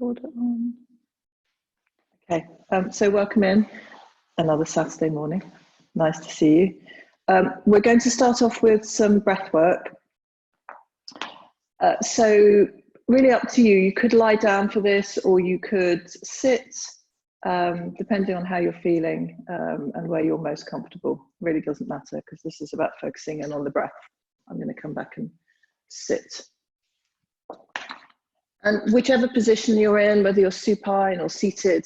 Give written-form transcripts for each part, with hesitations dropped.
Recorder on. Okay, so welcome in another Saturday morning. Nice to see you. We're going to start off with some breath work. So really up to you. You could lie down for this, or you could sit, depending on how you're feeling and where you're most comfortable. Really doesn't matter, because this is about focusing in on the breath. I'm going to come back and sit. And whichever position you're in, whether you're supine or seated,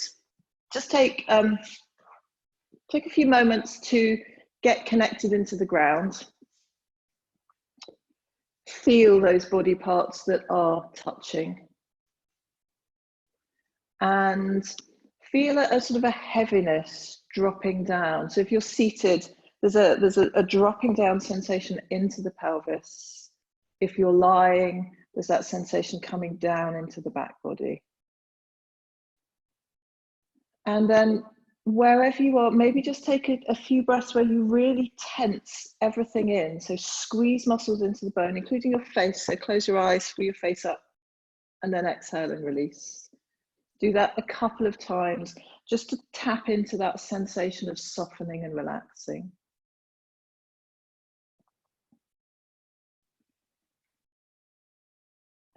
just take a few moments to get connected into the ground. Feel those body parts that are touching. And feel a sort of a heaviness dropping down. So if you're seated, there's a dropping down sensation into the pelvis. If you're lying, there's that sensation coming down into the back body. And then wherever you are, maybe just take a few breaths where you really tense everything in. So squeeze muscles into the bone, including your face. So close your eyes, screw your face up, and then exhale and release. Do that a couple of times, just to tap into that sensation of softening and relaxing.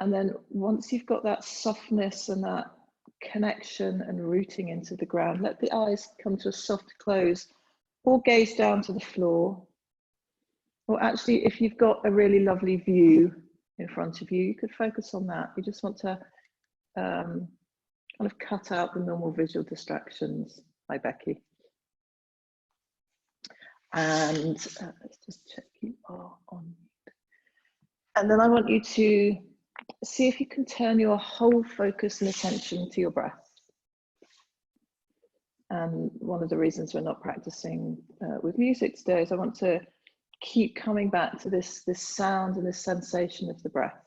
And then once you've got that softness and that connection and rooting into the ground, let the eyes come to a soft close, or gaze down to the floor. Or actually, if you've got a really lovely view in front of you, you could focus on that. You just want to kind of cut out the normal visual distractions. Hi, Becky. And let's just check you are on. And then I want you to see if you can turn your whole focus and attention to your breath. And one of the reasons we're not practicing with music today is I want to keep coming back to this sound and this sensation of the breath.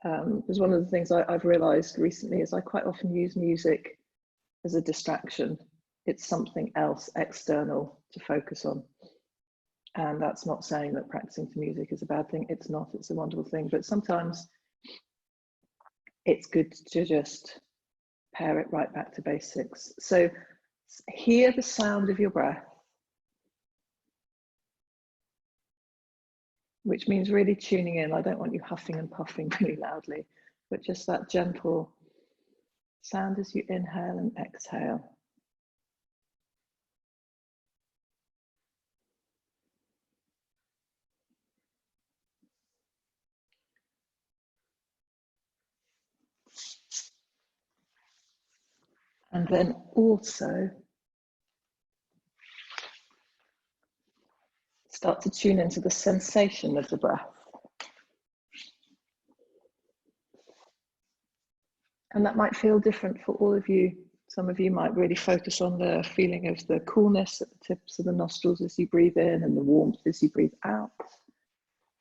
Because one of the things I've realized recently is I quite often use music as a distraction. It's something else external to focus on. And that's not saying that practicing to music is a bad thing. It's not, it's a wonderful thing. But sometimes it's good to just pare it right back to basics. So hear the sound of your breath, which means really tuning in. I don't want you huffing and puffing really loudly, but just that gentle sound as you inhale and exhale. And then also start to tune into the sensation of the breath. And that might feel different for all of you. Some of you might really focus on the feeling of the coolness at the tips of the nostrils as you breathe in and the warmth as you breathe out.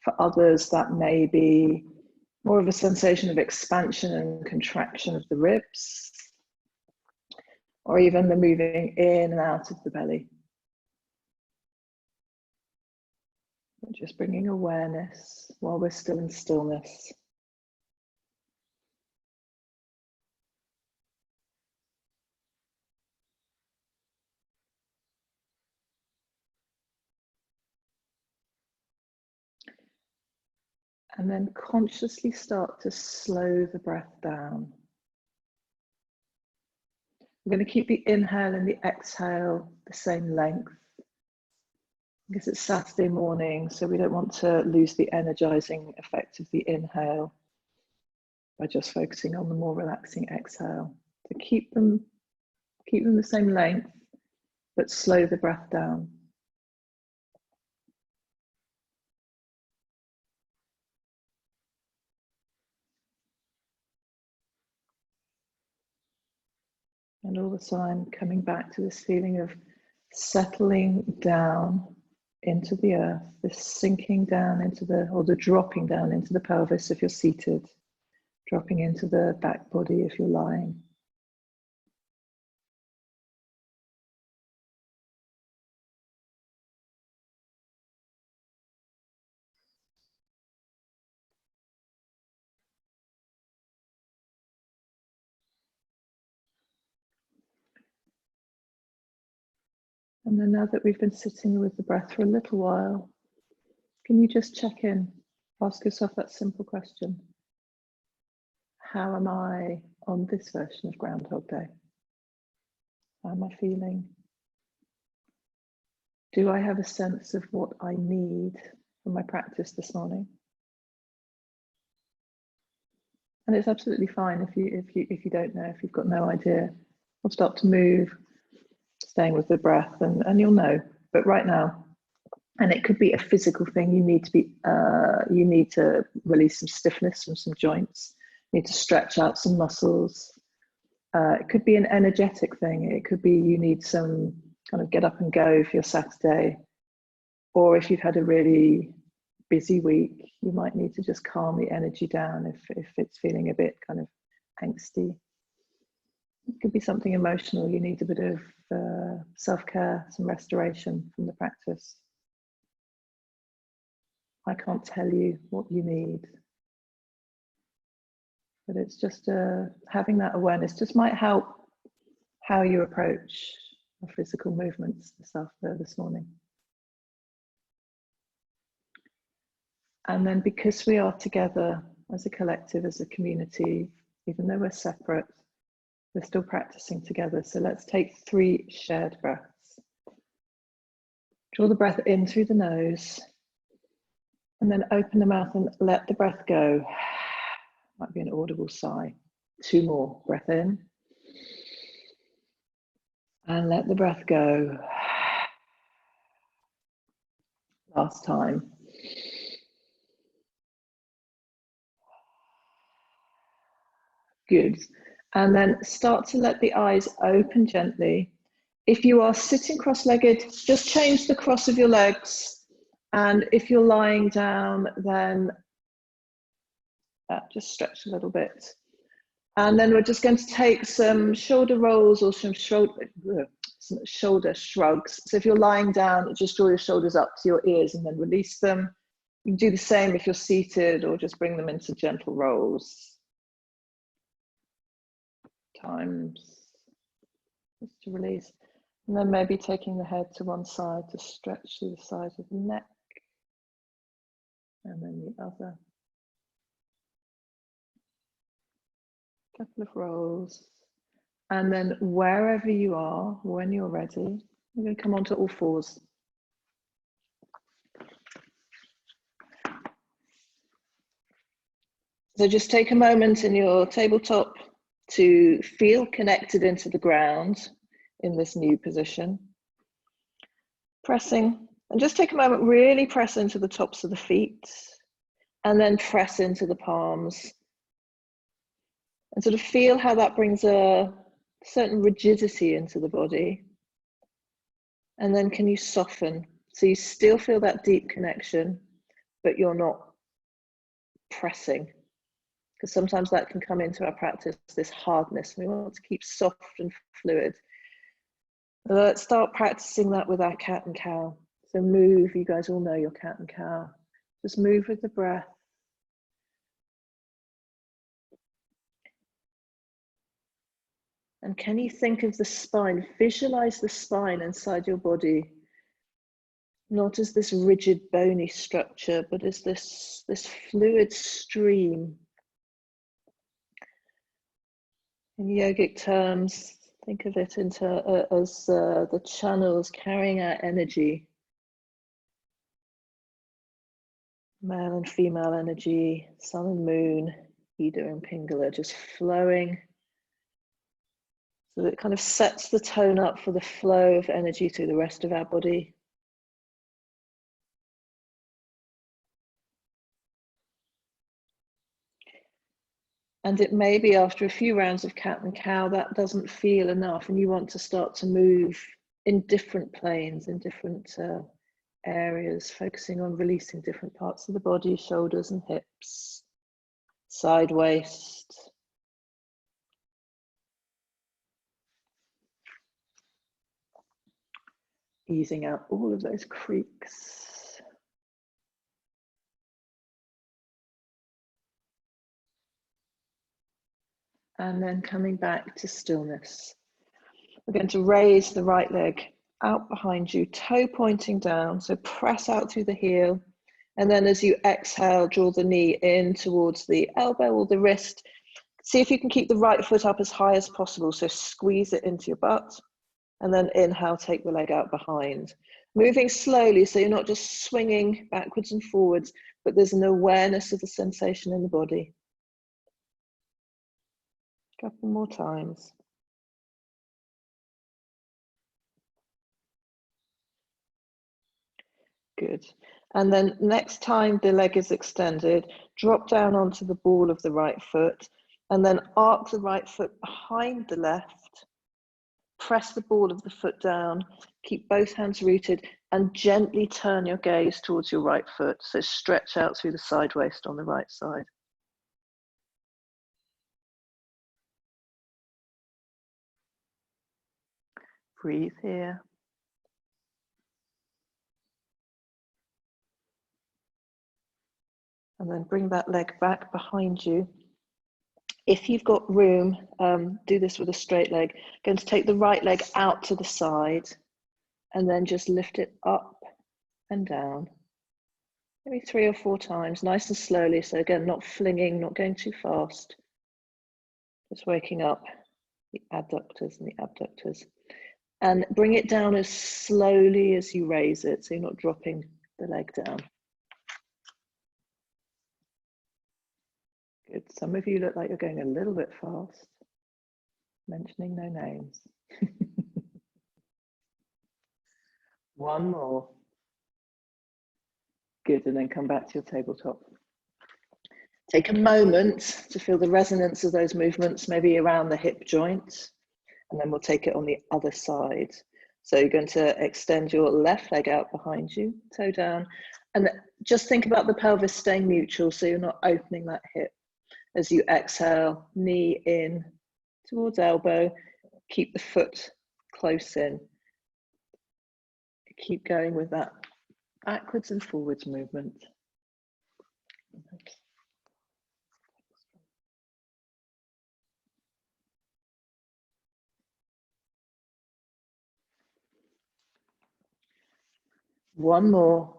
For others, that may be more of a sensation of expansion and contraction of the ribs, or even the moving in and out of the belly. Just bringing awareness while we're still in stillness. And then consciously start to slow the breath down. I'm going to keep the inhale and the exhale the same length, because it's Saturday morning, so we don't want to lose the energizing effect of the inhale by just focusing on the more relaxing exhale. So keep them the same length, but slow the breath down. And all the time coming back to this feeling of settling down into the earth, this sinking down into the dropping down into the pelvis if you're seated, dropping into the back body if you're lying. And then now that we've been sitting with the breath for a little while, can you just check in? Ask yourself that simple question. How am I on this version of Groundhog Day? How am I feeling? Do I have a sense of what I need for my practice this morning? And it's absolutely fine if you don't know, if you've got no idea. We'll start to move, staying with the breath, and you'll know. But right now, and it could be a physical thing. You need to release some stiffness from some joints. You need to stretch out some muscles. It could be an energetic thing. It could be you need some kind of get up and go for your Saturday, or if you've had a really busy week, you might need to just calm the energy down if it's feeling a bit kind of angsty. It could be something emotional. You need a bit of self-care, some restoration from the practice. I can't tell you what you need, but it's just having that awareness just might help how you approach the physical movements this morning. And then because we are together as a collective, as a community, even though we're separate, we're still practicing together. So let's take 3 shared breaths. Draw the breath in through the nose, and then open the mouth and let the breath go. Might be an audible sigh. 2 more. Breath in. And let the breath go. Last time. Good. And then start to let the eyes open gently. If you are sitting cross-legged, just change the cross of your legs. And if you're lying down, then just stretch a little bit. And then we're just going to take some shoulder rolls or some shoulder shrugs. So if you're lying down, just draw your shoulders up to your ears and then release them. You can do the same if you're seated, or just bring them into gentle rolls. Times, just to release. And then maybe taking the head to one side to stretch through the sides of the neck. And then the other. Couple of rolls. And then wherever you are, when you're ready, you're going to come onto all 4s. So just take a moment in your tabletop to feel connected into the ground in this new position. Pressing, and just take a moment, really press into the tops of the feet, and then press into the palms. And sort of feel how that brings a certain rigidity into the body. And then can you soften? So you still feel that deep connection, but you're not pressing. Because sometimes that can come into our practice, this hardness. We want to keep soft and fluid. Let's start practicing that with our cat and cow. So move, you guys all know your cat and cow. Just move with the breath. And can you think of the spine? Visualize the spine inside your body, not as this rigid bony structure, but as this fluid stream. In yogic terms, think of it as the channels carrying our energy. Male and female energy, sun and moon, Ida and Pingala, just flowing. So it kind of sets the tone up for the flow of energy through the rest of our body. And it may be after a few rounds of cat and cow that doesn't feel enough, and you want to start to move in different planes, in different areas, focusing on releasing different parts of the body, shoulders and hips, side waist. Easing out all of those creaks. And then coming back to stillness. We're going to raise the right leg out behind you, toe pointing down. So press out through the heel. And then as you exhale, draw the knee in towards the elbow or the wrist. See if you can keep the right foot up as high as possible. So squeeze it into your butt. And then inhale, take the leg out behind. Moving slowly, so you're not just swinging backwards and forwards, but there's an awareness of the sensation in the body. A couple more times. Good. And then next time the leg is extended, drop down onto the ball of the right foot and then arc the right foot behind the left. Press the ball of the foot down, keep both hands rooted and gently turn your gaze towards your right foot. So stretch out through the side waist on the right side. Breathe here. And then bring that leg back behind you. If you've got room, do this with a straight leg. Going to take the right leg out to the side and then just lift it up and down. Maybe 3 or 4 times, nice and slowly. So again, not flinging, not going too fast. Just waking up the adductors and the abductors. And bring it down as slowly as you raise it, so you're not dropping the leg down. Good. Some of you look like you're going a little bit fast. Mentioning no names. One more. Good, and then come back to your tabletop. Take a moment to feel the resonance of those movements, maybe around the hip joint, and then we'll take it on the other side. So you're going to extend your left leg out behind you, toe down, and just think about the pelvis staying neutral, so you're not opening that hip. As you exhale, knee in towards elbow, keep the foot close in. Keep going with that backwards and forwards movement. One more.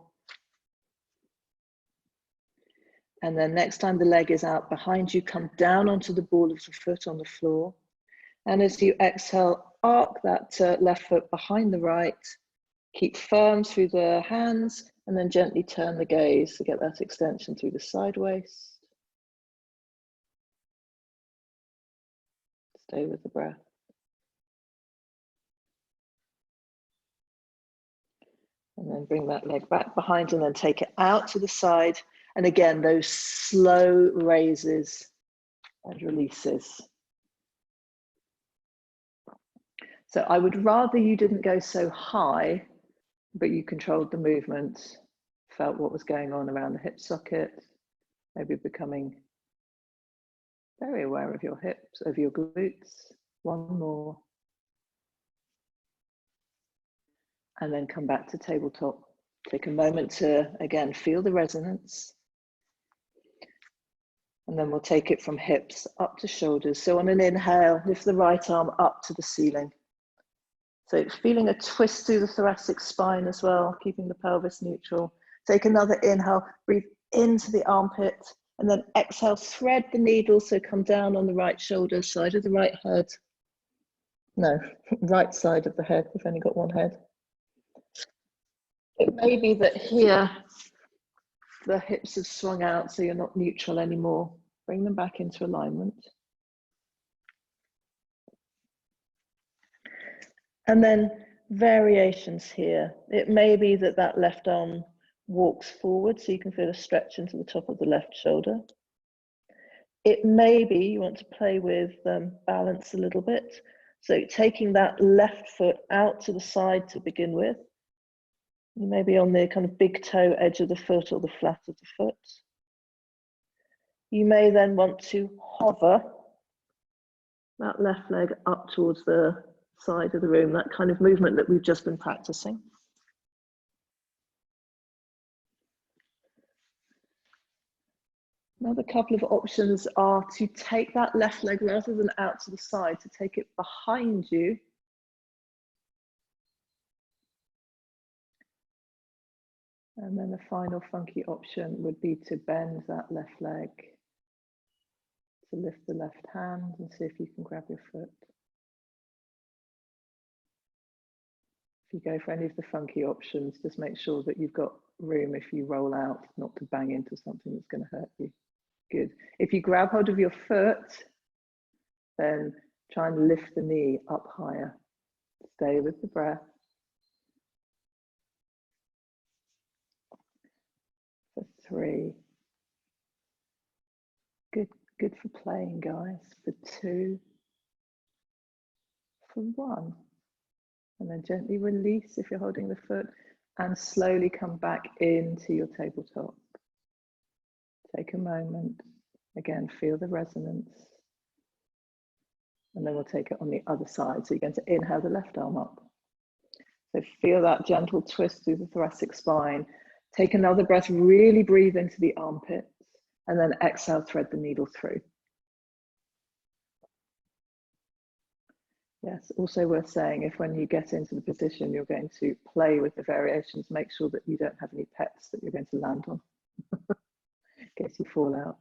And then next time the leg is out behind you, come down onto the ball of the foot on the floor. And as you exhale, arc that left foot behind the right. Keep firm through the hands and then gently turn the gaze to get that extension through the side waist. Stay with the breath. And then bring that leg back behind and then take it out to the side. And again, those slow raises and releases. So I would rather you didn't go so high, but you controlled the movement, felt what was going on around the hip socket, maybe becoming very aware of your hips, of your glutes. One more. And then come back to tabletop. Take a moment to, again, feel the resonance. And then we'll take it from hips up to shoulders. So on an inhale, lift the right arm up to the ceiling. So feeling a twist through the thoracic spine as well, keeping the pelvis neutral. Take another inhale, breathe into the armpit, and then exhale, thread the needle, so come down on the right shoulder, side of the right head. No, right side of the head, we've only got one head. It may be that here, the hips have swung out, so you're not neutral anymore. Bring them back into alignment. And then variations here. It may be that that left arm walks forward, so you can feel a stretch into the top of the left shoulder. It may be you want to play with balance a little bit. So taking that left foot out to the side to begin with. You may be on the kind of big toe edge of the foot or the flat of the foot. You may then want to hover that left leg up towards the side of the room, that kind of movement that we've just been practicing. Another couple of options are to take that left leg rather than out to the side, to take it behind you. And then the final funky option would be to bend that left leg, to lift the left hand and see if you can grab your foot. If you go for any of the funky options, just make sure that you've got room if you roll out, not to bang into something that's going to hurt you. Good. If you grab hold of your foot, then try and lift the knee up higher. Stay with the breath. For 3. Good for playing, guys. For 2. For 1. And then gently release if you're holding the foot and slowly come back into your tabletop. Take a moment. Again, feel the resonance. And then we'll take it on the other side. So you're going to inhale the left arm up. So feel that gentle twist through the thoracic spine. Take another breath, really breathe into the armpits, and then exhale, thread the needle through. Yes, also worth saying, if when you get into the position, you're going to play with the variations, make sure that you don't have any pets that you're going to land on in case you fall out.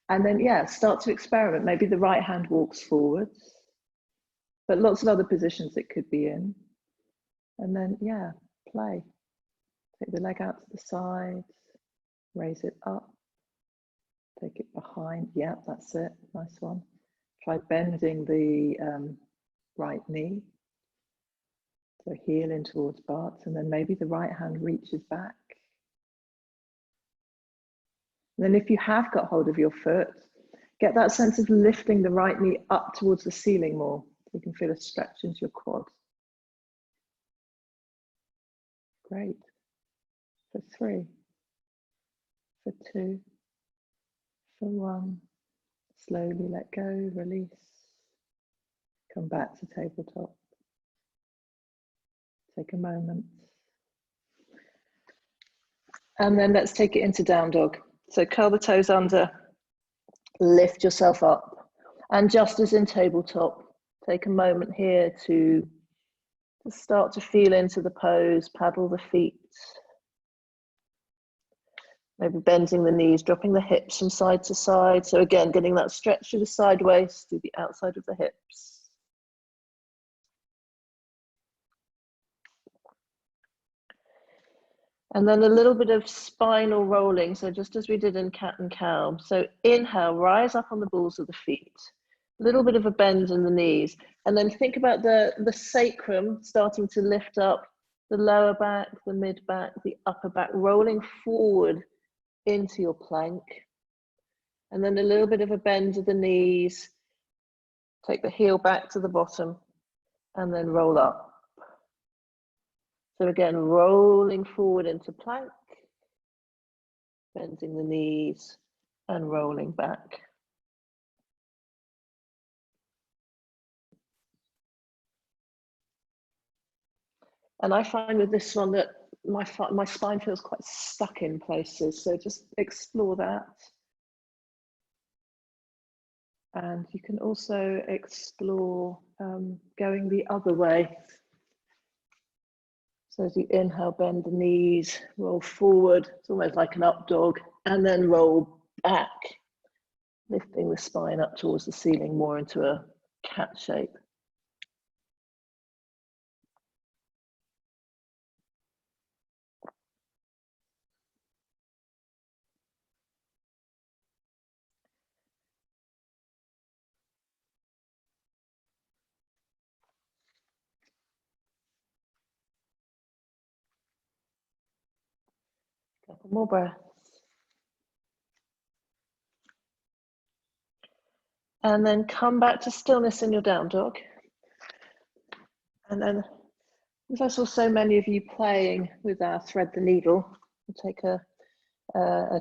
And then, yeah, start to experiment. Maybe the right hand walks forwards, but lots of other positions it could be in. And then, yeah, play. Take the leg out to the side, raise it up, take it behind. Yeah, that's it. Nice one. Try bending the right knee. So heel in towards Bart, and then maybe the right hand reaches back. And then if you have got hold of your foot, get that sense of lifting the right knee up towards the ceiling more. So you can feel a stretch into your quad. Great. For 3. For 2. For 1. Slowly let go, release. Come back to tabletop. Take a moment. And then let's take it into down dog. So curl the toes under, lift yourself up. And just as in tabletop, take a moment here to start to feel into the pose, paddle the feet. Maybe bending the knees, dropping the hips from side to side. So again, getting that stretch through the side waist, through the outside of the hips. And then a little bit of spinal rolling. So just as we did in cat and cow. So inhale, rise up on the balls of the feet. A little bit of a bend in the knees. And then think about the sacrum starting to lift up, the lower back, the mid back, the upper back, rolling forward into your plank. And then a little bit of a bend of the knees. Take the heel back to the bottom and then roll up. So again, rolling forward into plank, bending the knees and rolling back. And I find with this one that my spine feels quite stuck in places. So just explore that. And you can also explore going the other way. So as you inhale, bend the knees, roll forward. It's almost like an up dog, and then roll back, lifting the spine up towards the ceiling more into a cat shape. Couple more breaths. And then come back to stillness in your down dog. And then, as I saw so many of you playing with our thread the needle, we'll take a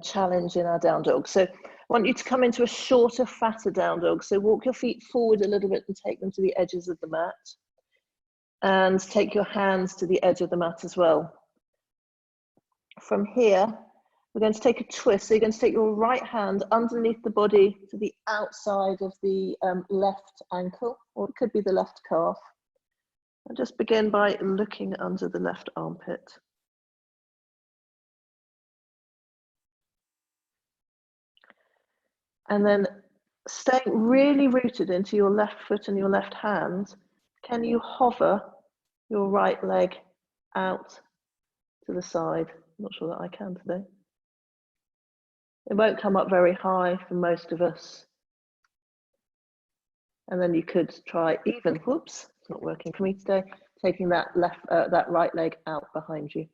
challenge in our down dog. So I want you to come into a shorter, fatter down dog. So walk your feet forward a little bit and take them to the edges of the mat. And take your hands to the edge of the mat as well. From here, we're going to take a twist. So you're going to take your right hand underneath the body to the outside of the left ankle, or it could be the left calf. And just begin by looking under the left armpit. And then staying really rooted into your left foot and your left hand, can you hover your right leg out to the side? I'm not sure that I can today. It won't come up very high for most of us. And then you could try even, whoops, it's not working for me today, taking that that right leg out behind you.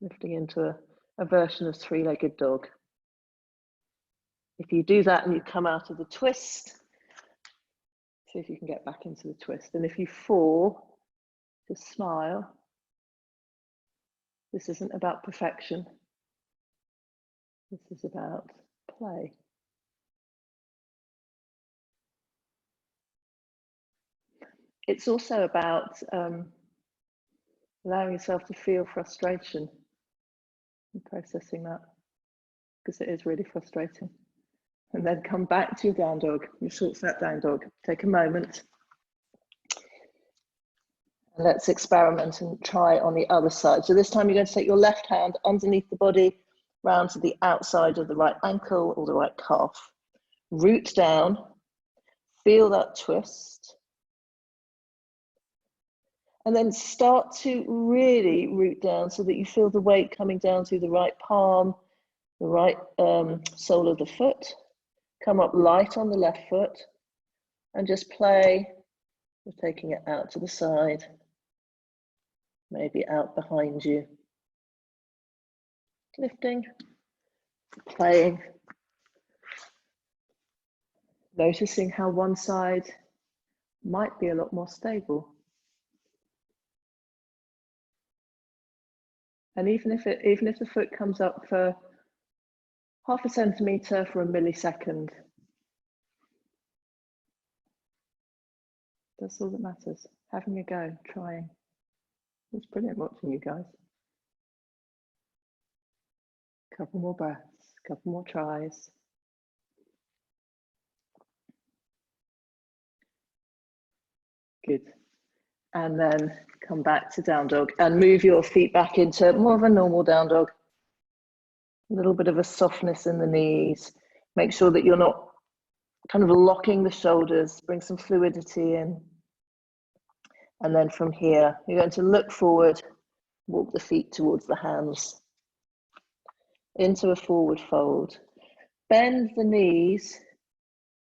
Lifting into a version of three-legged dog. If you do that and you come out of the twist, see if you can get back into the twist. And if you fall, just smile. This isn't about perfection. This is about play. It's also about allowing yourself to feel frustration and processing that, because it is really frustrating. And then come back to your down dog, your short sat down dog. Take a moment. And let's experiment and try on the other side. So this time you're going to take your left hand underneath the body, round to the outside of the right ankle or the right calf. Root down, feel that twist. And then start to really root down so that you feel the weight coming down through the right palm, the right sole of the foot. Come up light on the left foot and just play with taking it out to the side, maybe out behind you. Lifting, playing, noticing how one side might be a lot more stable. And even if the foot comes up for half a centimetre for a millisecond, that's all that matters. Having a go, trying. It's brilliant watching you guys. Couple more breaths, couple more tries. Good. And then come back to down dog and move your feet back into more of a normal down dog. A little bit of a softness in the knees. Make sure that you're not kind of locking the shoulders. Bring some fluidity in. And then from here, you're going to look forward, walk the feet towards the hands, into a forward fold. Bend the knees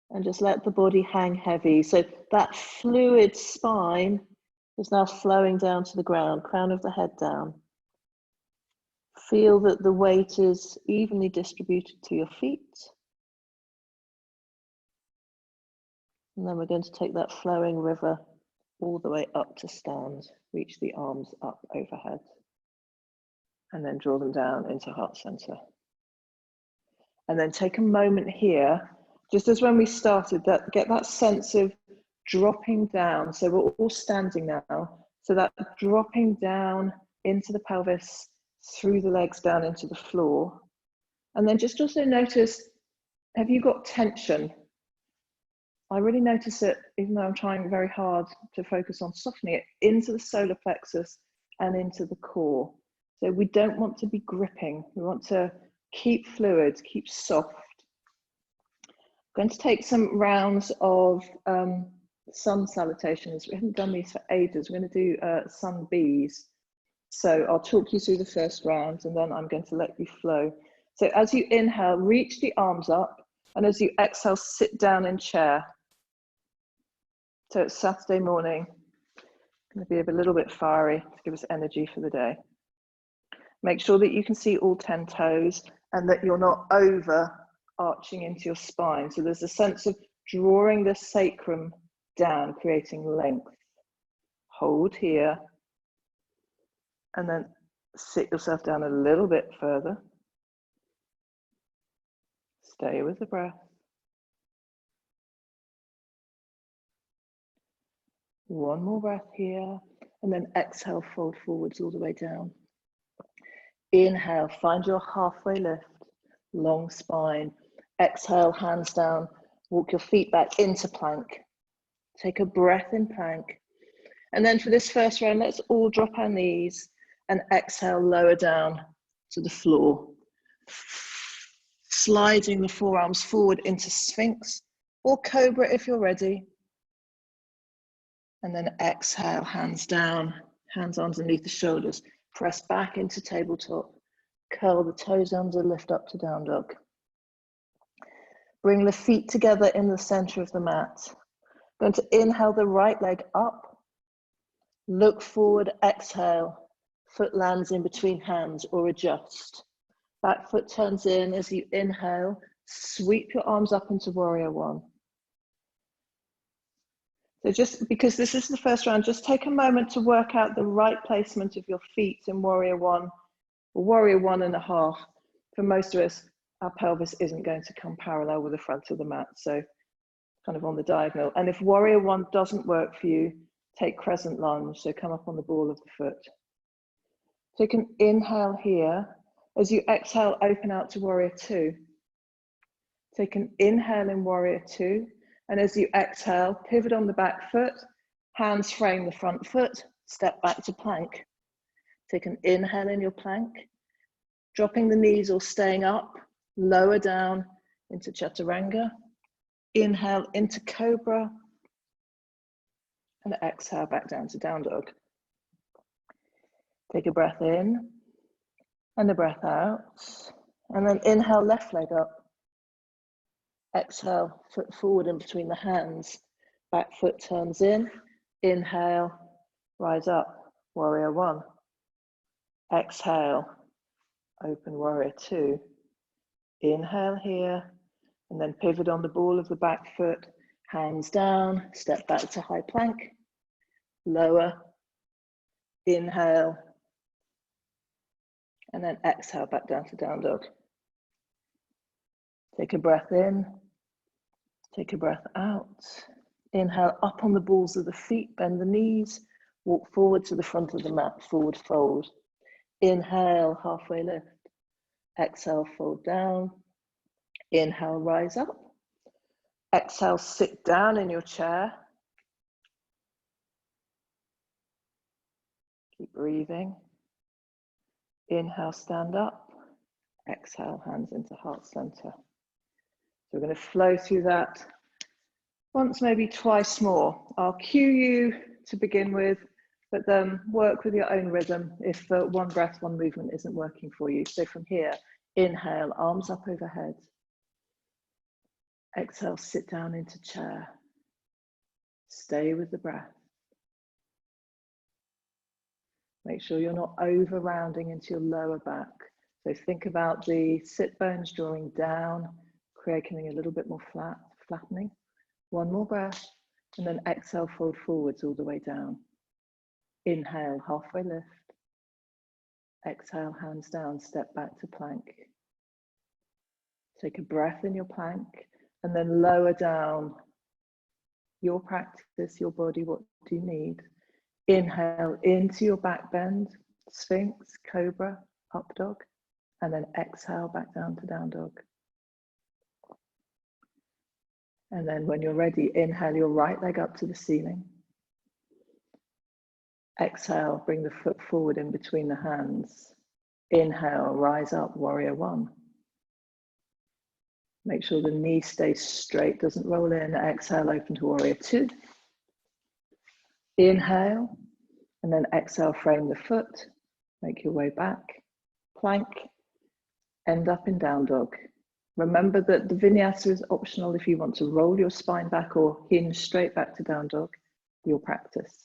and just let the body hang heavy. So that fluid spine is now flowing down to the ground, crown of the head down. Feel that the weight is evenly distributed to your feet. And then we're going to take that flowing river all the way up to stand. Reach the arms up overhead. And then draw them down into heart center. And then take a moment here, just as when we started, get that sense of dropping down. So we're all standing now. So that dropping down into the pelvis, through the legs down into the floor. And then just also notice, have you got tension? I really notice it, even though I'm trying very hard to focus on softening it, into the solar plexus and into the core. So we don't want to be gripping. We want to keep fluid, keep soft. I'm going to take some rounds of sun salutations. We haven't done these for ages. We're going to do sun bees. So I'll talk you through the first round and then I'm going to let you flow. So as you inhale, reach the arms up, and as you exhale, sit down in chair. So it's Saturday morning. Going to be a little bit fiery to give us energy for the day. Make sure that you can see all 10 toes and that you're not over arching into your spine. So there's a sense of drawing the sacrum down, creating length. Hold here. And then sit yourself down a little bit further. Stay with the breath. One more breath here, and then exhale, fold forwards all the way down. Inhale, find your halfway lift, long spine. Exhale, hands down, walk your feet back into plank. Take a breath in plank. And then for this first round, let's all drop our knees and exhale, lower down to the floor. sliding the forearms forward into Sphinx or Cobra if you're ready. And then exhale, hands down, hands underneath the shoulders. Press back into tabletop. Curl the toes under, lift up to down dog. Bring the feet together in the center of the mat. Going to inhale the right leg up. Look forward, exhale. Foot lands in between hands or adjust. Back foot turns in as you inhale. Sweep your arms up into warrior one. So just because this is the first round, just take a moment to work out the right placement of your feet in warrior one or warrior 1.5. For most of us, our pelvis isn't going to come parallel with the front of the mat, so kind of on the diagonal. And if warrior one doesn't work for you, take crescent lunge, so come up on the ball of the foot. Take an inhale here. As you exhale, open out to warrior two. Take an inhale in warrior two. And as you exhale, pivot on the back foot, hands frame the front foot, step back to plank. Take an inhale in your plank, dropping the knees or staying up, lower down into chaturanga. Inhale into cobra, and exhale back down to down dog. Take a breath in and a breath out, and then inhale, left leg up. Exhale, foot forward in between the hands, back foot turns in, inhale, rise up, warrior one. Exhale, open warrior two. Inhale here, and then pivot on the ball of the back foot, hands down, step back to high plank, lower, inhale, and then exhale back down to down dog. Take a breath in, take a breath out. Inhale, up on the balls of the feet, bend the knees, walk forward to the front of the mat, forward fold. Inhale, halfway lift. Exhale, fold down. Inhale, rise up. Exhale, sit down in your chair. Keep breathing. Inhale, stand up. Exhale, hands into heart center. So we're going to flow through that once, maybe twice more. I'll cue you to begin with, but then work with your own rhythm if one breath, one movement isn't working for you. So from here, inhale, arms up overhead. Exhale, sit down into chair. Stay with the breath. Make sure you're not over rounding into your lower back. So think about the sit bones drawing down, creating a little bit more flattening. One more breath, and then exhale, fold forwards all the way down. Inhale, halfway lift. Exhale, hands down, step back to plank. Take a breath in your plank, and then lower down. Your practice, your body, what do you need? Inhale into your back bend, Sphinx, Cobra, up dog, and then exhale back down to down dog. And then when you're ready, inhale your right leg up to the ceiling. Exhale, bring the foot forward in between the hands. Inhale, rise up, warrior one. Make sure the knee stays straight, doesn't roll in. Exhale, open to warrior two. Inhale, and then exhale, frame the foot. Make your way back. Plank, end up in down dog. Remember that the vinyasa is optional if you want to roll your spine back or hinge straight back to down dog, your practice.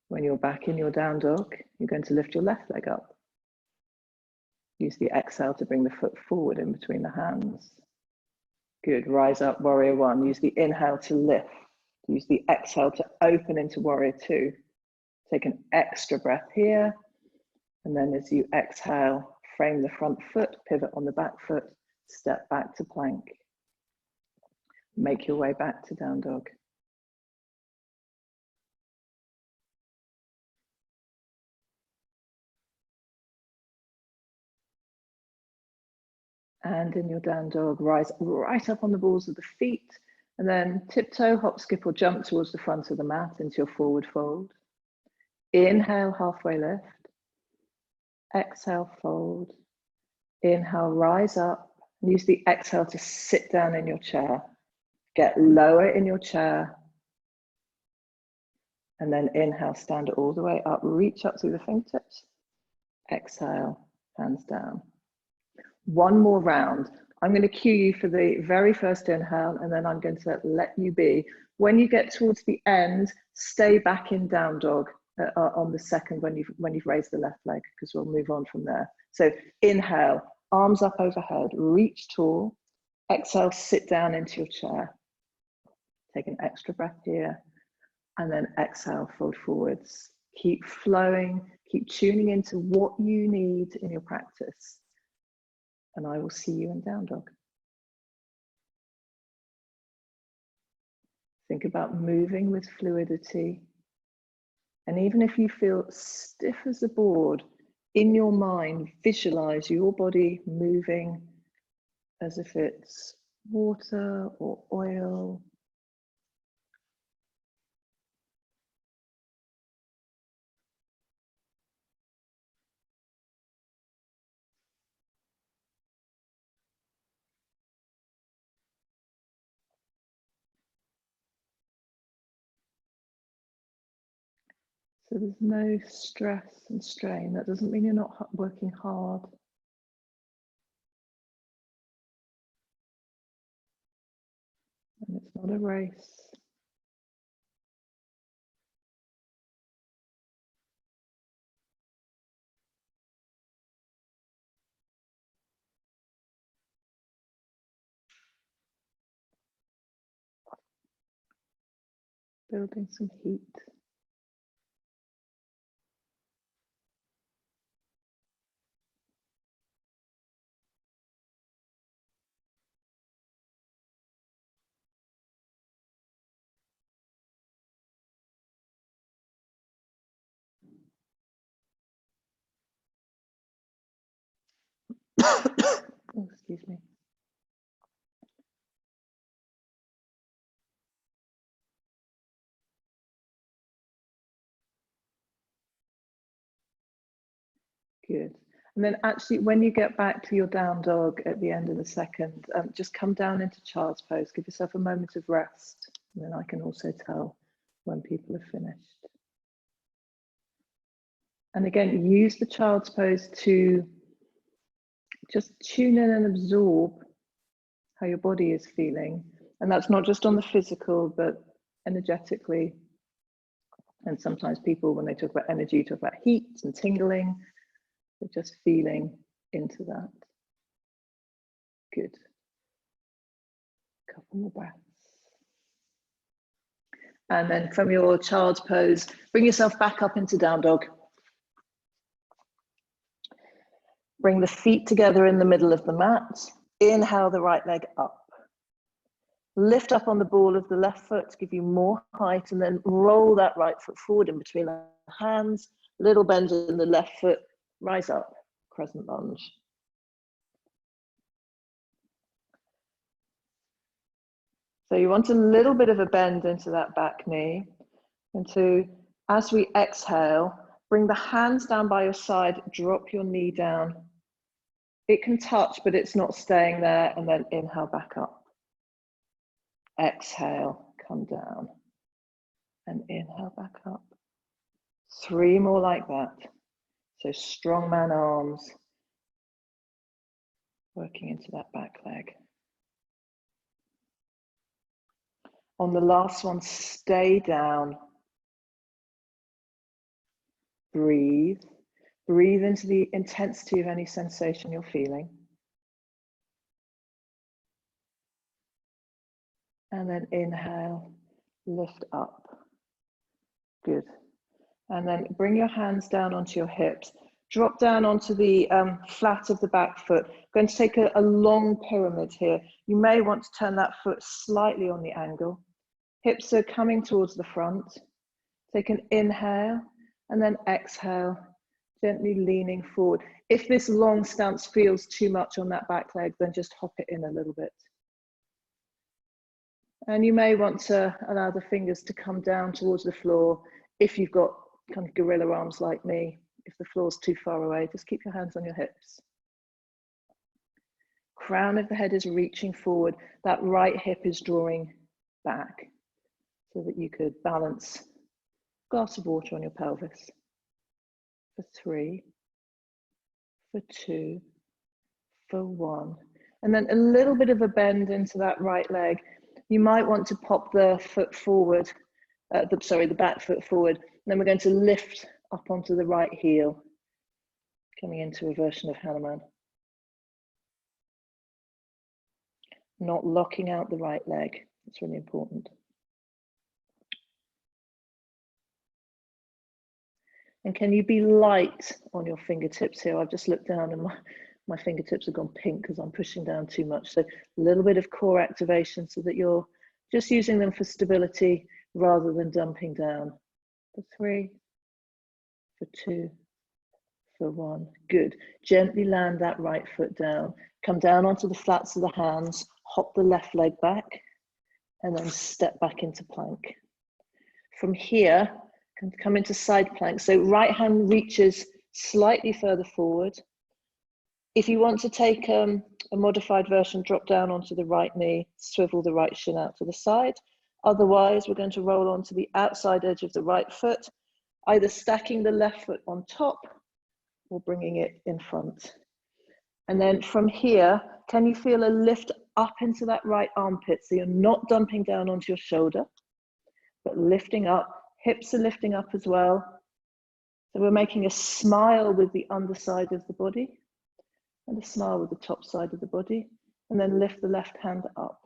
When you're back in your down dog, you're going to lift your left leg up. Use the exhale to bring the foot forward in between the hands. Good, rise up, warrior one. Use the inhale to lift. Use the exhale to open into warrior two. Take an extra breath here. And then as you exhale, frame the front foot, pivot on the back foot, step back to plank. Make your way back to down dog. And in your down dog, rise right up on the balls of the feet, and then tiptoe, hop, skip, or jump towards the front of the mat into your forward fold. Inhale, halfway lift. Exhale, fold. Inhale, rise up. Use the exhale to sit down in your chair. Get lower in your chair. And then inhale, stand all the way up. Reach up through the fingertips. Exhale, hands down. One more round. I'm going to cue you for the very first inhale, and then I'm going to let you be. When you get towards the end, stay back in down dog on the second when you've raised the left leg, because we'll move on from there. So inhale, arms up overhead, reach tall. Exhale, sit down into your chair. Take an extra breath here, and then exhale, fold forwards. Keep flowing, keep tuning into what you need in your practice. And I will see you in down dog. Think about moving with fluidity. And even if you feel stiff as a board, in your mind, visualize your body moving as if it's water or oil. So there's no stress and strain. That doesn't mean you're not working hard. And it's not a race. Building some heat. Oh, excuse me. Good. And then actually, when you get back to your down dog at the end of the second, just come down into child's pose. Give yourself a moment of rest. And then I can also tell when people have finished. And again, use the child's pose to just tune in and absorb how your body is feeling. And that's not just on the physical, but energetically. And sometimes people, when they talk about energy, talk about heat and tingling. They're just feeling into that. Good. Couple more breaths. And then from your child's pose, bring yourself back up into down dog. Bring the feet together in the middle of the mat. Inhale the right leg up. Lift up on the ball of the left foot to give you more height, and then roll that right foot forward in between the hands. Little bend in the left foot. Rise up, crescent lunge. So you want a little bit of a bend into that back knee. And as we exhale, bring the hands down by your side, drop your knee down. It can touch, but it's not staying there. And then inhale back up. Exhale, come down. And inhale back up. 3 more like that. So strongman arms, working into that back leg. On the last one, stay down. Breathe. Breathe into the intensity of any sensation you're feeling. And then inhale, lift up. Good. And then bring your hands down onto your hips. Drop down onto the flat of the back foot. Going to take a long pyramid here. You may want to turn that foot slightly on the angle. Hips are coming towards the front. Take an inhale and then exhale, gently leaning forward. If this long stance feels too much on that back leg, then just hop it in a little bit. And you may want to allow the fingers to come down towards the floor. If you've got kind of gorilla arms like me, if the floor's too far away, just keep your hands on your hips. crown of the head is reaching forward. That right hip is drawing back so that you could balance a glass of water on your pelvis. For 3, for 2, for 1. And then a little bit of a bend into that right leg. You might want to pop the foot forward, the back foot forward. And then we're going to lift up onto the right heel, coming into a version of Hanuman. Not locking out the right leg. It's really important. And can you be light on your fingertips here? I've just looked down and my fingertips have gone pink because I'm pushing down too much. So a little bit of core activation so that you're just using them for stability rather than dumping down. For 3, for 2, for 1. Good. Gently land that right foot down. Come down onto the flats of the hands, hop the left leg back, and then step back into plank. From here, can come into side plank. So right hand reaches slightly further forward. If you want to take a modified version, drop down onto the right knee, swivel the right shin out to the side. Otherwise, we're going to roll onto the outside edge of the right foot, either stacking the left foot on top or bringing it in front. And then from here, can you feel a lift up into that right armpit? So you're not dumping down onto your shoulder, but lifting up. Hips are lifting up as well. So we're making a smile with the underside of the body and a smile with the top side of the body, and then lift the left hand up.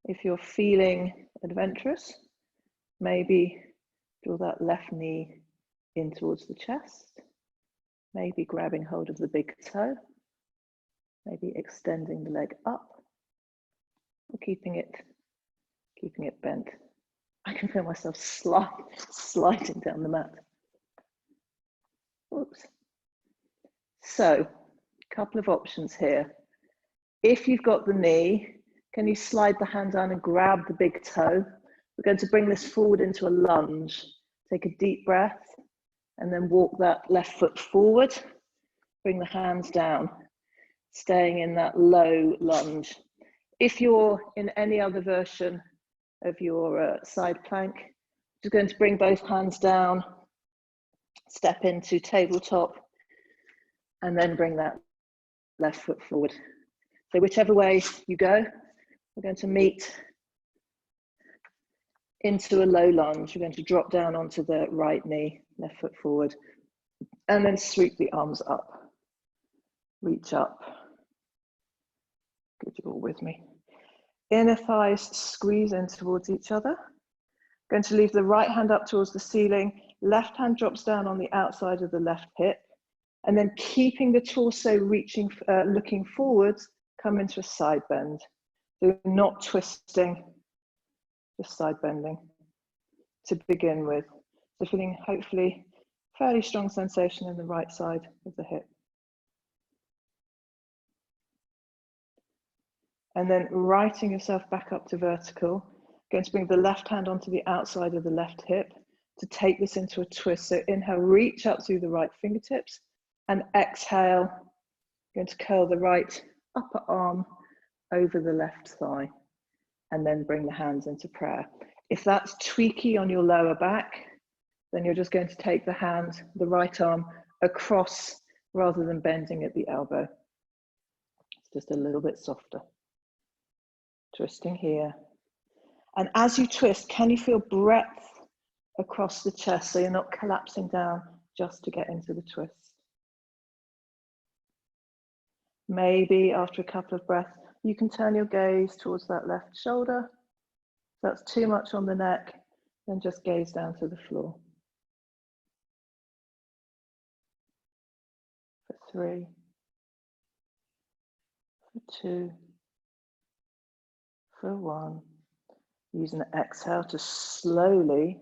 If you're feeling adventurous, maybe draw that left knee in towards the chest, maybe grabbing hold of the big toe, maybe extending the leg up, or keeping it bent. I can feel myself sliding down the mat. Oops. So, a couple of options here. If you've got the knee, can you slide the hand down and grab the big toe? We're going to bring this forward into a lunge. Take a deep breath and then walk that left foot forward. Bring the hands down, staying in that low lunge. If you're in any other version of your side plank, just going to bring both hands down, step into tabletop, and then bring that left foot forward. So whichever way you go, we're going to meet into a low lunge. We're going to drop down onto the right knee, left foot forward, and then sweep the arms up. Reach up. Good, you're all with me. Inner thighs squeeze in towards each other. Going to leave the right hand up towards the ceiling. Left hand drops down on the outside of the left hip. And then keeping the torso reaching, looking forwards, come into a side bend. So not twisting, just side bending to begin with. So feeling hopefully fairly strong sensation in the right side of the hip. And then righting yourself back up to vertical. Going to bring the left hand onto the outside of the left hip to take this into a twist. So inhale, reach up through the right fingertips, and exhale, going to curl the right upper arm over the left thigh, and then bring the hands into prayer. If that's tweaky on your lower back, then you're just going to take the hand, the right arm, across rather than bending at the elbow. It's just a little bit softer. Twisting here. And as you twist, can you feel breadth across the chest so you're not collapsing down just to get into the twist? Maybe after a couple of breaths, you can turn your gaze towards that left shoulder. If that's too much on the neck, then just gaze down to the floor. For 3, for 2, for 1. Use an exhale to slowly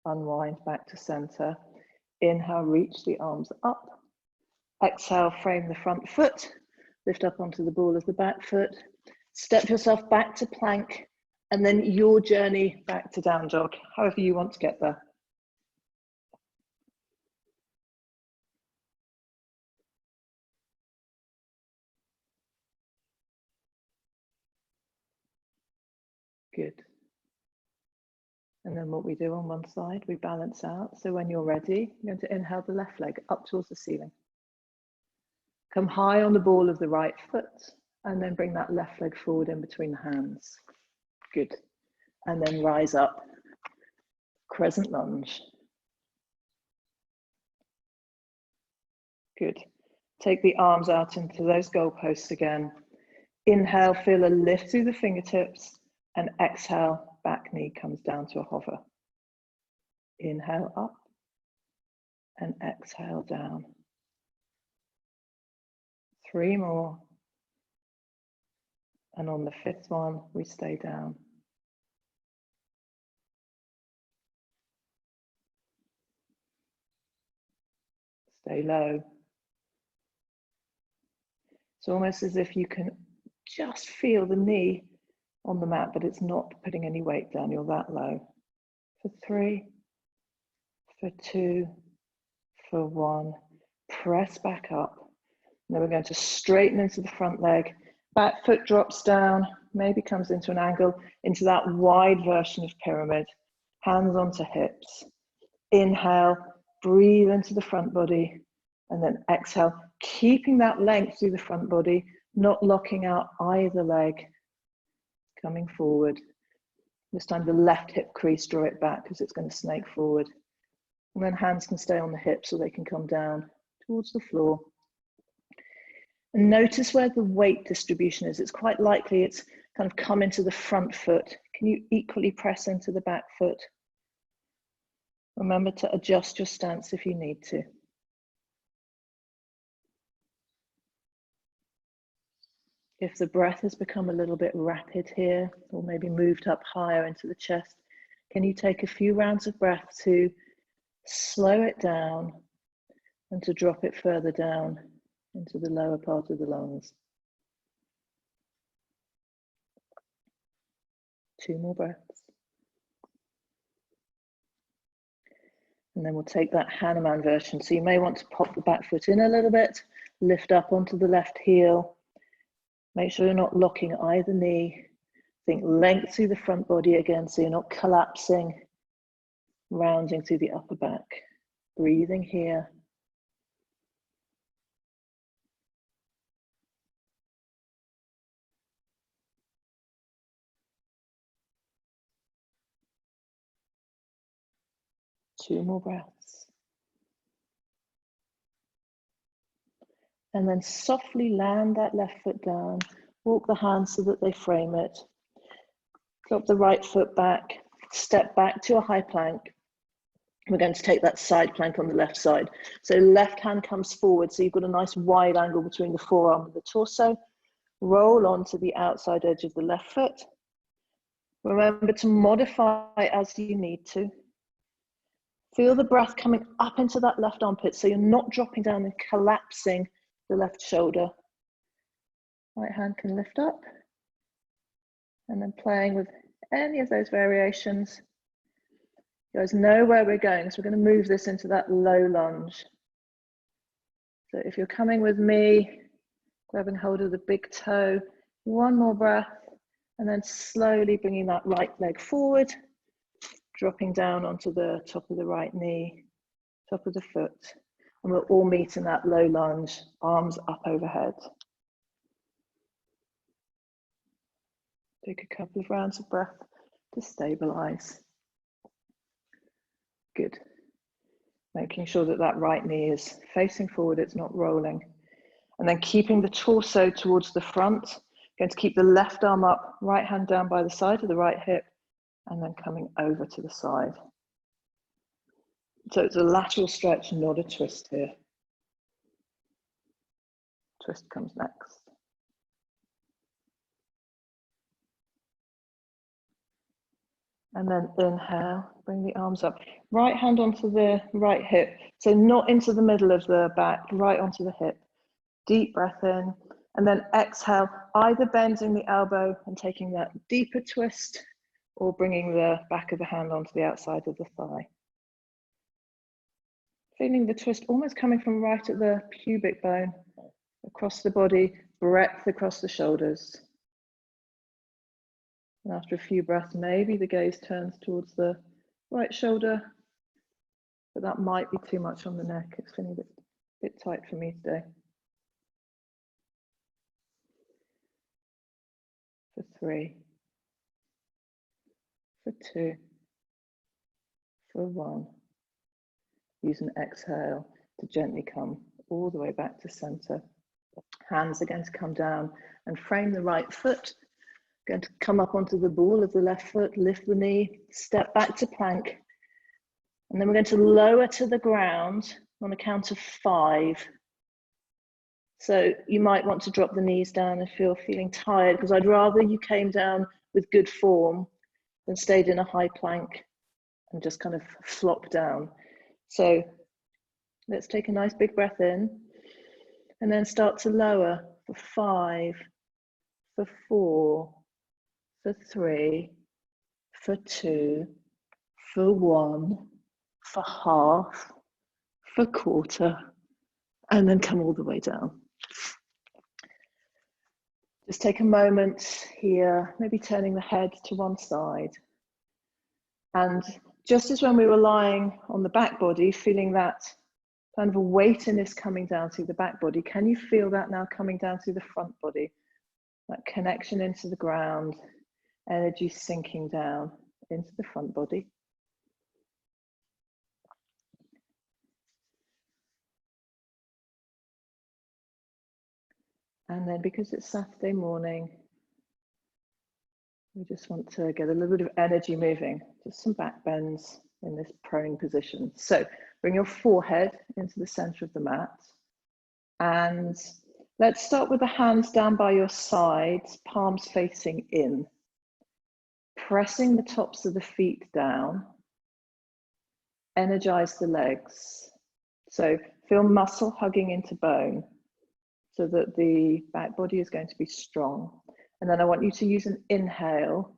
unwind back to center. Inhale, reach the arms up. Exhale, frame the front foot. Lift up onto the ball of the back foot. Step yourself back to plank, and then your journey back to down dog, however you want to get there. Good. And then what we do on one side, we balance out. So when you're ready, you're going to inhale the left leg up towards the ceiling. Come high on the ball of the right foot, and then bring that left leg forward in between the hands. Good. And then rise up, crescent lunge. Good. Take the arms out into those goalposts again. Inhale, feel a lift through the fingertips, and exhale, back knee comes down to a hover. Inhale up, and exhale down. 3 more. And on the 5th one, we stay down. Stay low. It's almost as if you can just feel the knee on the mat, but it's not putting any weight down. You're that low. For 3, for 2, for 1. Press back up. And then we're going to straighten into the front leg. Back foot drops down, maybe comes into an angle, into that wide version of pyramid. Hands onto hips. Inhale, breathe into the front body, and then exhale, keeping that length through the front body, not locking out either leg. Coming forward. This time the left hip crease, draw it back because it's going to snake forward. And then hands can stay on the hips so they can come down towards the floor. And notice where the weight distribution is. It's quite likely it's kind of come into the front foot. Can you equally press into the back foot? Remember to adjust your stance if you need to. If the breath has become a little bit rapid here, or maybe moved up higher into the chest, can you take a few rounds of breath to slow it down and to drop it further down into the lower part of the lungs? 2 more breaths. And then we'll take that Hanuman version. So you may want to pop the back foot in a little bit, lift up onto the left heel. Make sure you're not locking either knee. Think length through the front body again, so you're not collapsing, rounding through the upper back. Breathing here. Two more breaths. And then softly land that left foot down. Walk the hands so that they frame it. Drop the right foot back. Step back to a high plank. We're going to take that side plank on the left side. So left hand comes forward, so you've got a nice wide angle between the forearm and the torso. Roll onto the outside edge of the left foot. Remember to modify as you need to. Feel the breath coming up into that left armpit, so you're not dropping down and collapsing the left shoulder. Right hand can lift up. And then playing with any of those variations. You guys know where we're going, so we're going to move this into that low lunge. So if you're coming with me, grabbing hold of the big toe, 1 more breath, and then slowly bringing that right leg forward, dropping down onto the top of the right knee, top of the foot, and we'll all meet in that low lunge, arms up overhead. Take a couple of rounds of breath to stabilize. Good. Making sure that that right knee is facing forward, it's not rolling. And then keeping the torso towards the front. Going to keep the left arm up, right hand down by the side of the right hip, and then coming over to the side. So it's a lateral stretch, not a twist here. Twist comes next. And then inhale, bring the arms up. Right hand onto the right hip. So not into the middle of the back, right onto the hip. Deep breath in. And then exhale, either bending the elbow and taking that deeper twist, or bringing the back of the hand onto the outside of the thigh. Feeling the twist almost coming from right at the pubic bone, across the body, breadth across the shoulders. And after a few breaths, maybe the gaze turns towards the right shoulder, but that might be too much on the neck. It's feeling a bit tight for me today. For 3, for 2, for 1. Use an exhale to gently come all the way back to center. Hands are going to come down and frame the right foot. Going to come up onto the ball of the left foot, lift the knee, step back to plank. And then we're going to lower to the ground on a count of 5. So you might want to drop the knees down if you're feeling tired, because I'd rather you came down with good form than stayed in a high plank and just kind of flop down. So let's take a nice big breath in and then start to lower for 5, for 4, for 3, for 2, for 1, for half, for quarter, and then come all the way down. Just take a moment here, maybe turning the head to one side. And just as when we were lying on the back body, feeling that kind of a weightiness coming down through the back body, can you feel that now coming down through the front body? That connection into the ground, energy sinking down into the front body. And then because it's Saturday morning, we just want to get a little bit of energy moving, just some back bends in this prone position. So bring your forehead into the center of the mat. And let's start with the hands down by your sides, palms facing in. Pressing the tops of the feet down. Energize the legs. So feel muscle hugging into bone so that the back body is going to be strong. And then I want you to use an inhale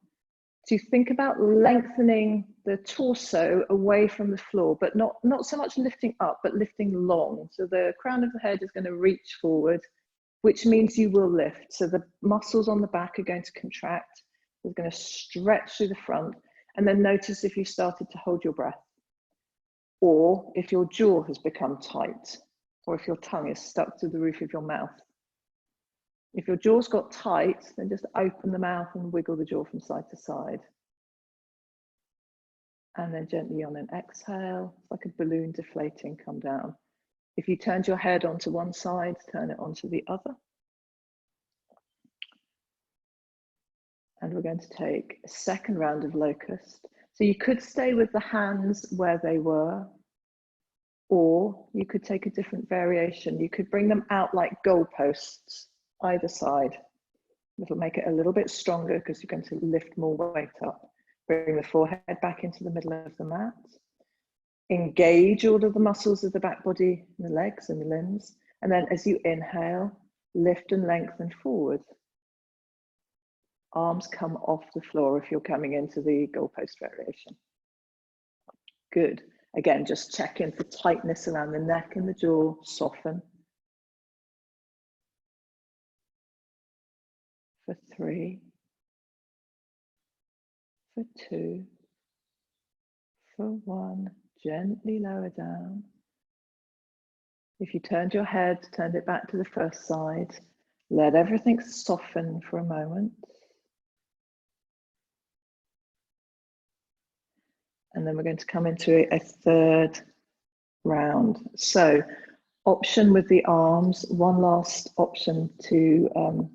to think about lengthening the torso away from the floor, but not so much lifting up, but lifting long. So the crown of the head is going to reach forward, which means you will lift. So the muscles on the back are going to contract. We're going to stretch through the front. And then notice if you started to hold your breath, or if your jaw has become tight, or if your tongue is stuck to the roof of your mouth. If your jaw's got tight, then just open the mouth and wiggle the jaw from side to side. And then gently on an exhale, like a balloon deflating, come down. If you turned your head onto one side, turn it onto the other. And we're going to take a second round of locust. So you could stay with the hands where they were, or you could take a different variation. You could bring them out like goalposts, either side. It'll make it a little bit stronger because you're going to lift more weight up. Bring the forehead back into the middle of the mat. Engage all of the muscles of the back body, the legs and the limbs. And then as you inhale, lift and lengthen forward. Arms come off the floor if you're coming into the goalpost variation. Good. Again, just check in for tightness around the neck and the jaw, soften. For 3, for 2, for 1, gently lower down. If you turned your head, turned it back to the first side, let everything soften for a moment. And then we're going to come into a third round. So option with the arms, one last option to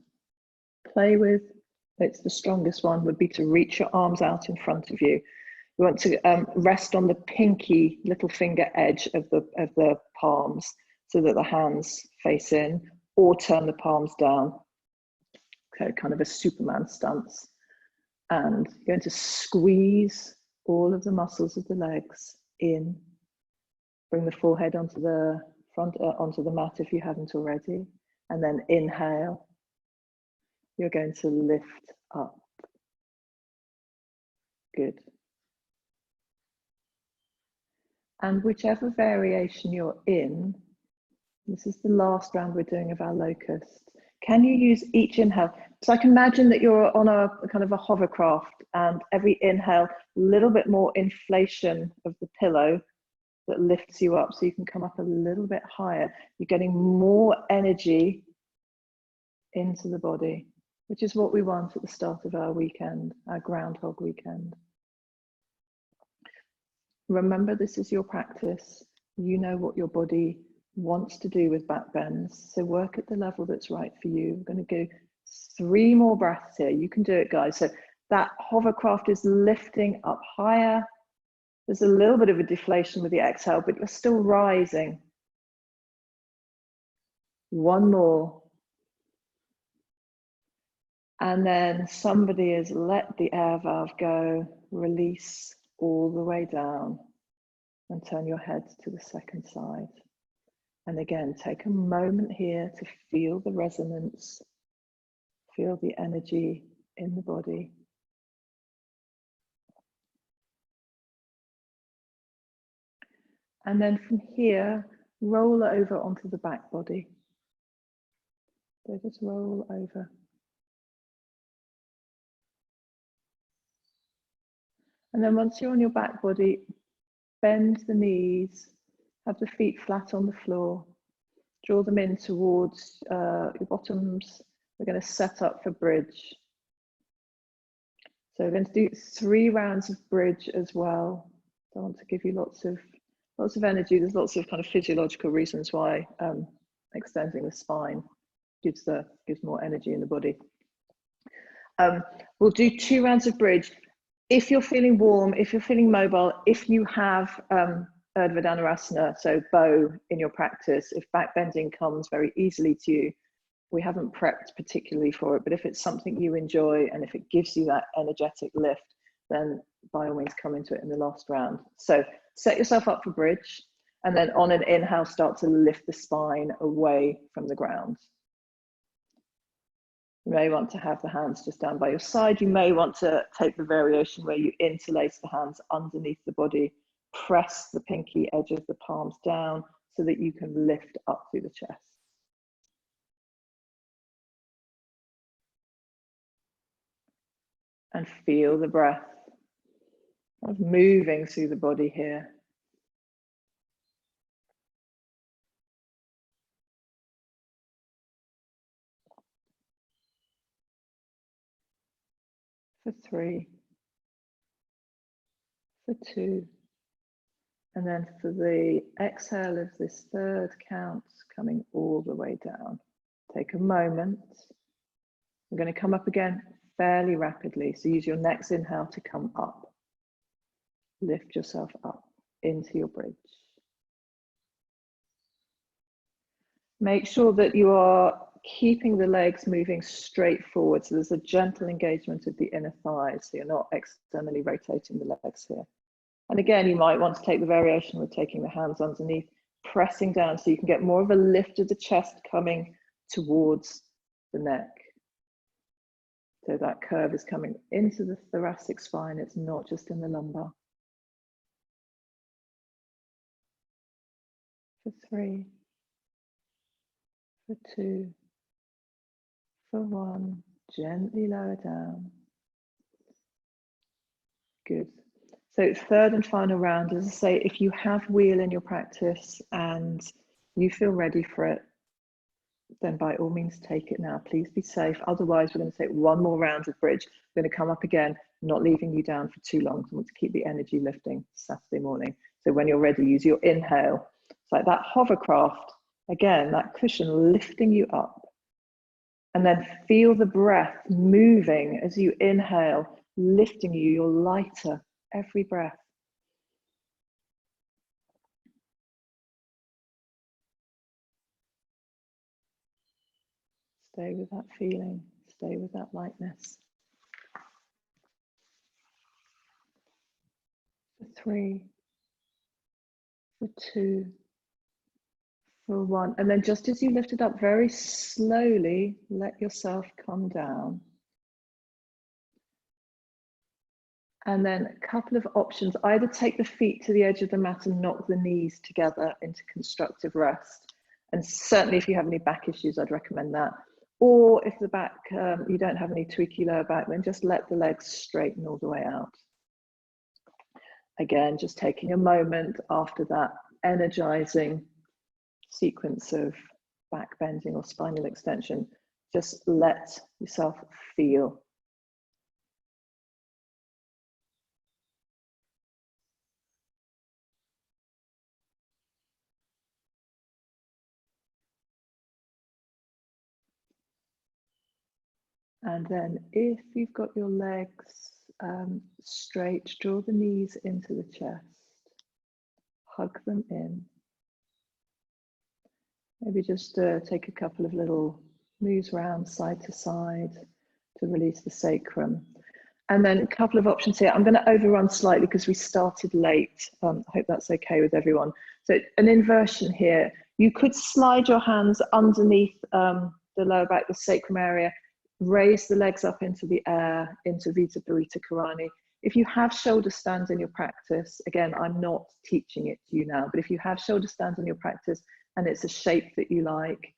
play with. It's the strongest one, would be to reach your arms out in front of you. You want to rest on the pinky little finger edge of the palms so that the hands face in, or turn the palms down. Okay, kind of a Superman stance. And you're going to squeeze all of the muscles of the legs in. Bring the forehead onto the front, onto the mat if you haven't already, and then inhale. You're going to lift up. Good. And whichever variation you're in, this is the last round we're doing of our locust. Can you use each inhale So I can imagine that you're on a kind of a hovercraft, and every inhale, a little bit more inflation of the pillow that lifts you up so you can come up a little bit higher. You're getting more energy into the body, which is what we want at the start of our weekend, our groundhog weekend. Remember, this is your practice. You know what your body wants to do with back bends. So work at the level that's right for you. We're going to go 3 more breaths here. You can do it, guys. So that hovercraft is lifting up higher. There's a little bit of a deflation with the exhale, but you're still rising. 1 more. And then somebody has let the air valve go, release all the way down, and turn your head to the second side. And again, take a moment here to feel the resonance, feel the energy in the body. And then from here, roll over onto the back body. So just roll over. And then once you're on your back body, bend the knees, have the feet flat on the floor, draw them in towards your bottoms. We're going to set up for bridge. So we're going to do 3 rounds of bridge as well. So I want to give you lots of energy. There's lots of kind of physiological reasons why extending the spine gives more energy in the body. We'll do 2 rounds of bridge. If you're feeling warm, if you're feeling mobile, if you have Urdhva Dhanurasana, so bow in your practice, if back bending comes very easily to you, we haven't prepped particularly for it, but if it's something you enjoy and if it gives you that energetic lift, then by all means come into it in the last round. So set yourself up for bridge, and then on an inhale, start to lift the spine away from the ground. You may want to have the hands just down by your side. You may want to take the variation where you interlace the hands underneath the body, press the pinky edge of the palms down so that you can lift up through the chest. And feel the breath of moving through the body here. For 3, for 2, and then for the exhale of this 3rd count, coming all the way down. Take a moment. We're going to come up again fairly rapidly, so use your next inhale to come up. Lift yourself up into your bridge. Make sure that you are keeping the legs moving straight forward, so there's a gentle engagement of the inner thighs, so you're not externally rotating the legs here. And again, you might want to take the variation with taking the hands underneath, pressing down so you can get more of a lift of the chest coming towards the neck. So that curve is coming into the thoracic spine, it's not just in the lumbar. For 3, for 2, for 1, gently lower down. Good. So 3rd and final round, as I say, if you have wheel in your practice and you feel ready for it, then by all means take it now. Please be safe. Otherwise, we're going to take 1 more round of bridge. We're going to come up again, not leaving you down for too long. So I want to keep the energy lifting Saturday morning. So when you're ready, use your inhale. It's like that hovercraft, again, that cushion lifting you up. And then feel the breath moving as you inhale, lifting you. You're lighter every breath. Stay with that feeling, stay with that lightness. For 3, for 2, for 1. And then just as you lift it up very slowly, let yourself come down. And then a couple of options, either take the feet to the edge of the mat and knock the knees together into constructive rest. And certainly if you have any back issues, I'd recommend that. Or if the back, you don't have any tweaky lower back, then just let the legs straighten all the way out. Again, just taking a moment after that energizing sequence of back bending or spinal extension, just let yourself feel. And then if you've got your legs straight, draw the knees into the chest, hug them in. Maybe just take a couple of little moves around side to side to release the sacrum. And then a couple of options here. I'm going to overrun slightly because we started late. I hope that's okay with everyone. So an inversion here. You could slide your hands underneath the lower back, the sacrum area, raise the legs up into the air, into Vita Burita Karani. If you have shoulder stands in your practice, again, I'm not teaching it to you now, but if you have shoulder stands in your practice and it's a shape that you like,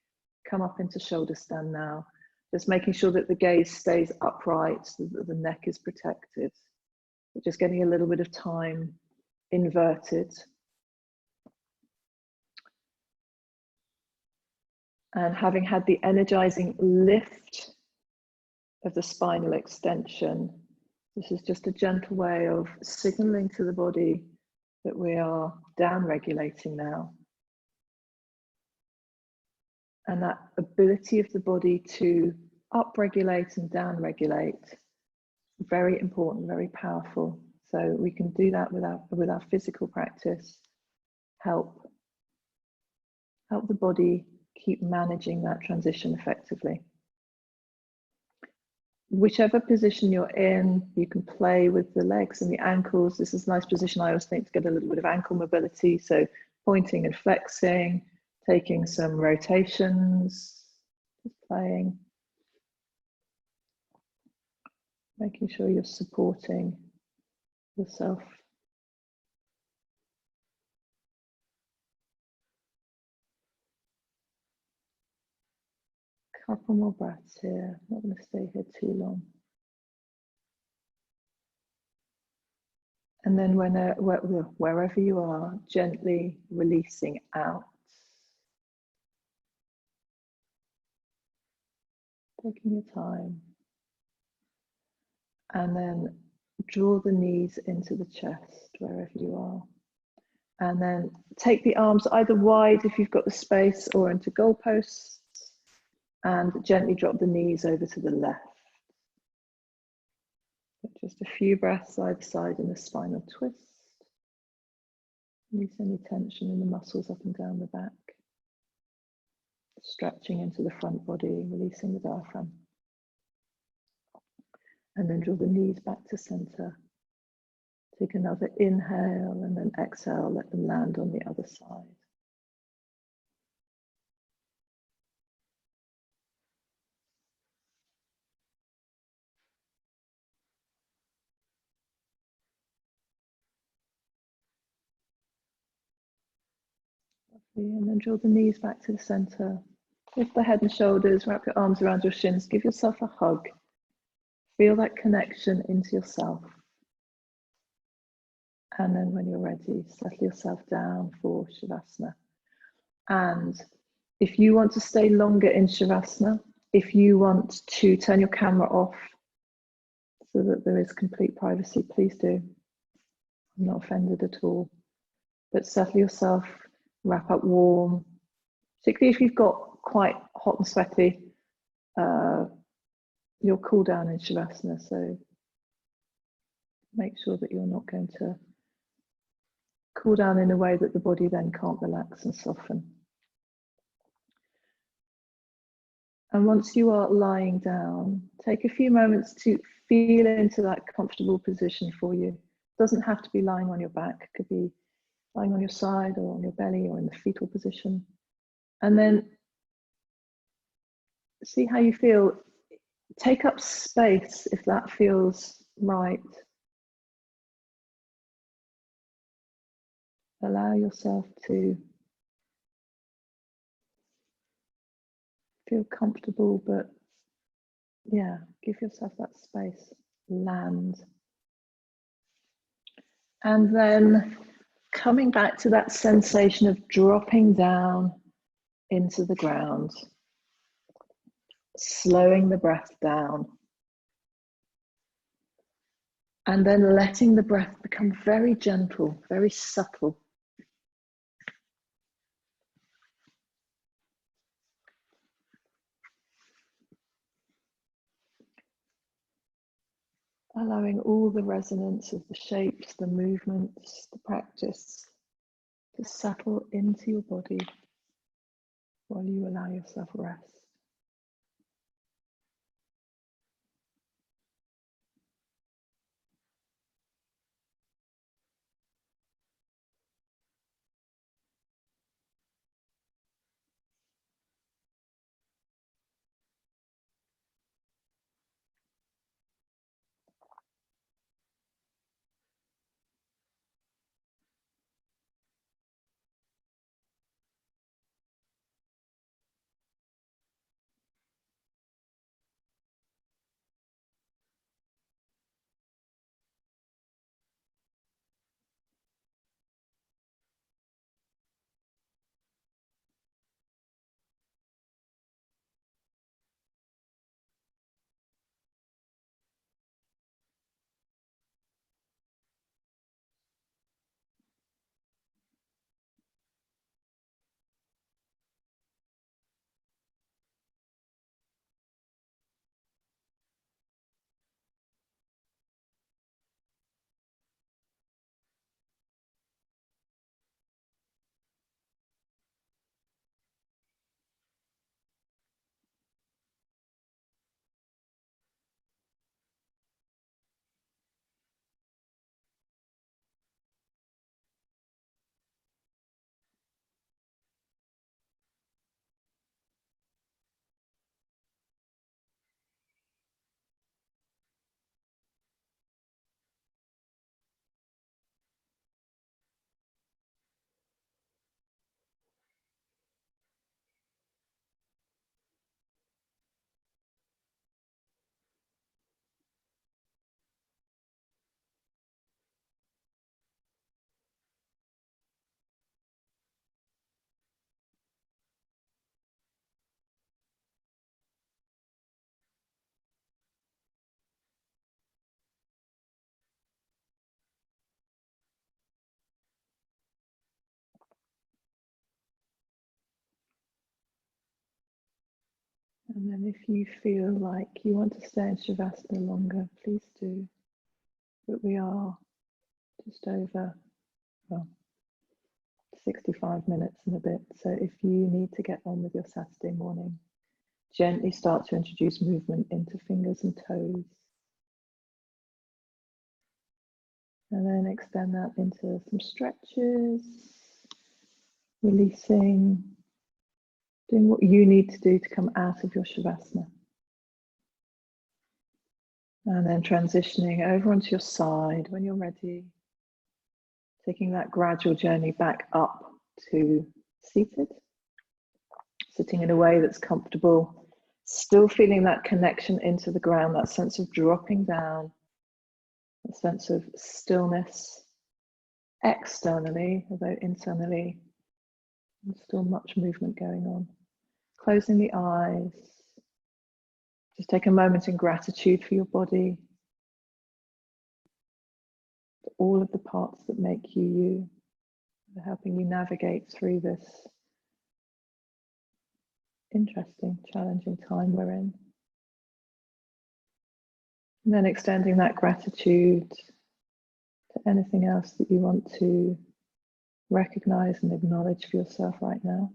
come up into shoulder stand now. Just making sure that the gaze stays upright so that the neck is protected. But just getting a little bit of time inverted. And having had the energizing lift of the spinal extension, this is just a gentle way of signaling to the body that we are down regulating now. And that ability of the body to upregulate and downregulate, very important, very powerful. So we can do that with our physical practice, help the body keep managing that transition effectively. Whichever position you're in, you can play with the legs and the ankles. This is a nice position, I always think, to get a little bit of ankle mobility. So pointing and flexing, taking some rotations, just playing. Making sure you're supporting yourself. Couple more breaths here. I'm not going to stay here too long. And then wherever you are, gently releasing out. Taking your time. And then draw the knees into the chest, wherever you are. And then take the arms either wide if you've got the space or into goalposts. And gently drop the knees over to the left. Just a few breaths either side in a spinal twist. Release any tension in the muscles up and down the back. Stretching into the front body, releasing the diaphragm. And then draw the knees back to center. Take another inhale and then exhale, let them land on the other side. And then draw the knees back to the center. Lift the head and shoulders, wrap your arms around your shins, give yourself a hug. Feel that connection into yourself. And then when you're ready, settle yourself down for Shavasana. And if you want to stay longer in Shavasana, if you want to turn your camera off so that there is complete privacy, please do. I'm not offended at all. But settle yourself, wrap up warm, particularly if you've got quite hot and sweaty, you'll cool down in Shavasana. So make sure that you're not going to cool down in a way that the body then can't relax and soften. And once you are lying down, take a few moments to feel into that comfortable position for you. It doesn't have to be lying on your back, it could be lying on your side or on your belly or in the fetal position. And then see how you feel. Take up space if that feels right. Allow yourself to feel comfortable, but yeah, give yourself that space. Land. And then coming back to that sensation of dropping down into the ground, slowing the breath down, and then letting the breath become very gentle, very subtle. Allowing all the resonance of the shapes, the movements, the practice to settle into your body while you allow yourself rest. And then if you feel like you want to stay in Shavasana longer, please do. But we are just over, well, 65 minutes and a bit. So if you need to get on with your Saturday morning, gently start to introduce movement into fingers and toes. And then extend that into some stretches, releasing, doing what you need to do to come out of your Shavasana. And then transitioning over onto your side when you're ready. Taking that gradual journey back up to seated. Sitting in a way that's comfortable. Still feeling that connection into the ground, that sense of dropping down, a sense of stillness externally, although internally, there's still much movement going on. Closing the eyes. Just take a moment in gratitude for your body, for all of the parts that make you you, for helping you navigate through this interesting, challenging time we're in. And then extending that gratitude to anything else that you want to recognize and acknowledge for yourself right now.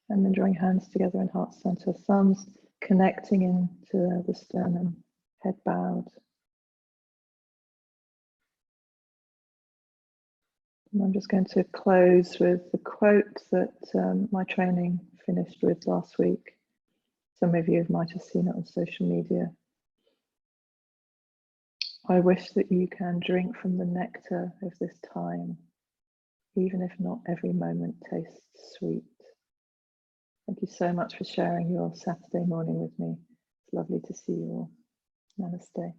And then drawing hands together in heart center, thumbs connecting into the sternum, head bowed. And I'm just going to close with the quote that my training finished with last week. Some of you might have seen it on social media. I wish that you can drink from the nectar of this time, even if not every moment tastes sweet. Thank you so much for sharing your Saturday morning with me. It's lovely to see you all. Namaste.